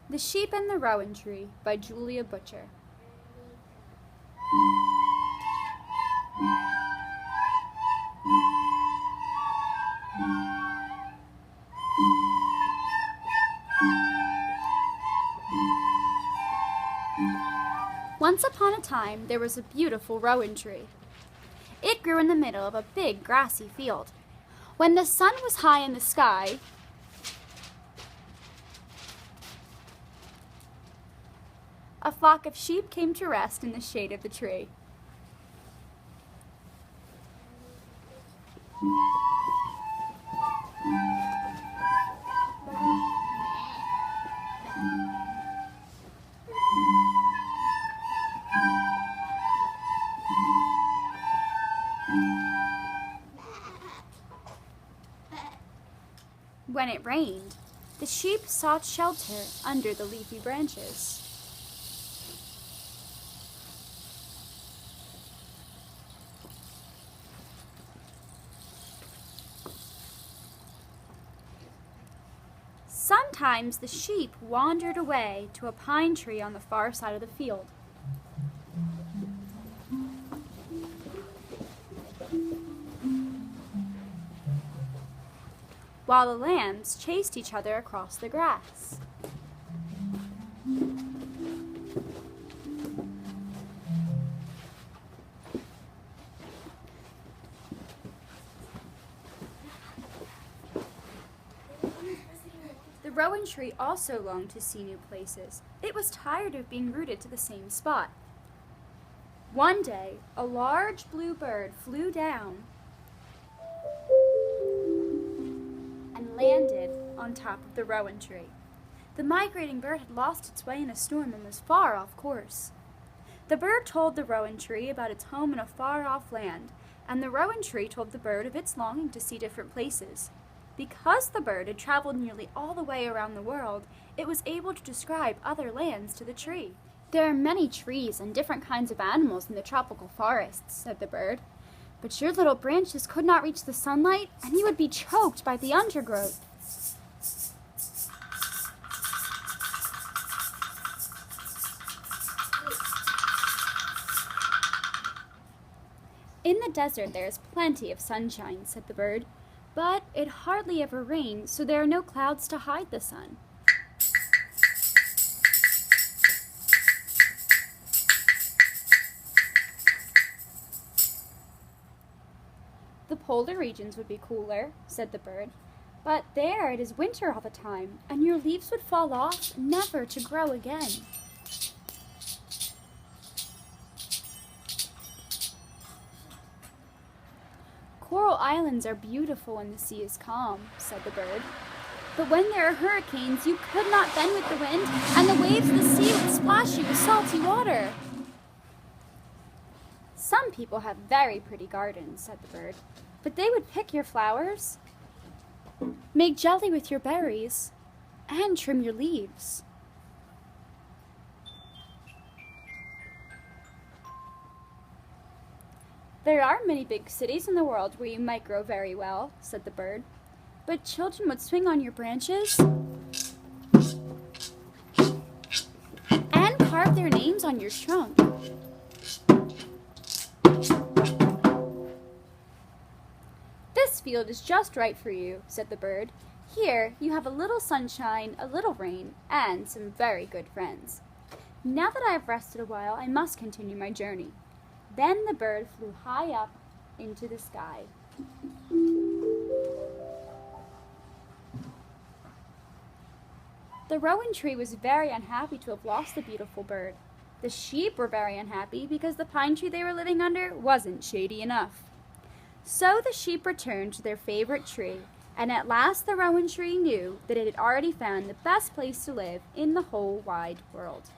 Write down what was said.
The Sheep and the Rowan Tree by Julia Butcher. Once upon a time, there was a beautiful rowan tree. It grew in the middle of a big grassy field. When the sun was high in the sky, a flock of sheep came to rest in the shade of the tree. When it rained, the sheep sought shelter under the leafy branches. Sometimes the sheep wandered away to a pine tree on the far side of the field. While the lambs chased each other across the grass. The rowan tree also longed to see new places. It was tired of being rooted to the same spot. One day, a large blue bird flew down and landed on top of the rowan tree. The migrating bird had lost its way in a storm and was far off course. The bird told the rowan tree about its home in a far-off land, and the rowan tree told the bird of its longing to see different places. Because the bird had traveled nearly all the way around the world, it was able to describe other lands to the tree. "There are many trees and different kinds of animals in the tropical forests," said the bird. "But your little branches could not reach the sunlight, and you would be choked by the undergrowth." "In the desert there is plenty of sunshine," said the bird, "but it hardly ever rains, so there are no clouds to hide the sun." "The polar regions would be cooler," said the bird, "but there it is winter all the time, and your leaves would fall off, never to grow again." "Coral islands are beautiful when the sea is calm," said the bird, "but when there are hurricanes, you could not bend with the wind, and the waves of the sea would splash you with salty water." "Some people have very pretty gardens," said the bird, "but they would pick your flowers, make jelly with your berries, and trim your leaves." "There are many big cities in the world where you might grow very well," said the bird, "but children would swing on your branches and carve their names on your trunk." "This field is just right for you," said the bird. "Here you have a little sunshine, a little rain, and some very good friends. Now that I have rested a while, I must continue my journey." Then the bird flew high up into the sky. The rowan tree was very unhappy to have lost the beautiful bird. The sheep were very unhappy because the pine tree they were living under wasn't shady enough. So the sheep returned to their favorite tree, and at last the rowan tree knew that it had already found the best place to live in the whole wide world.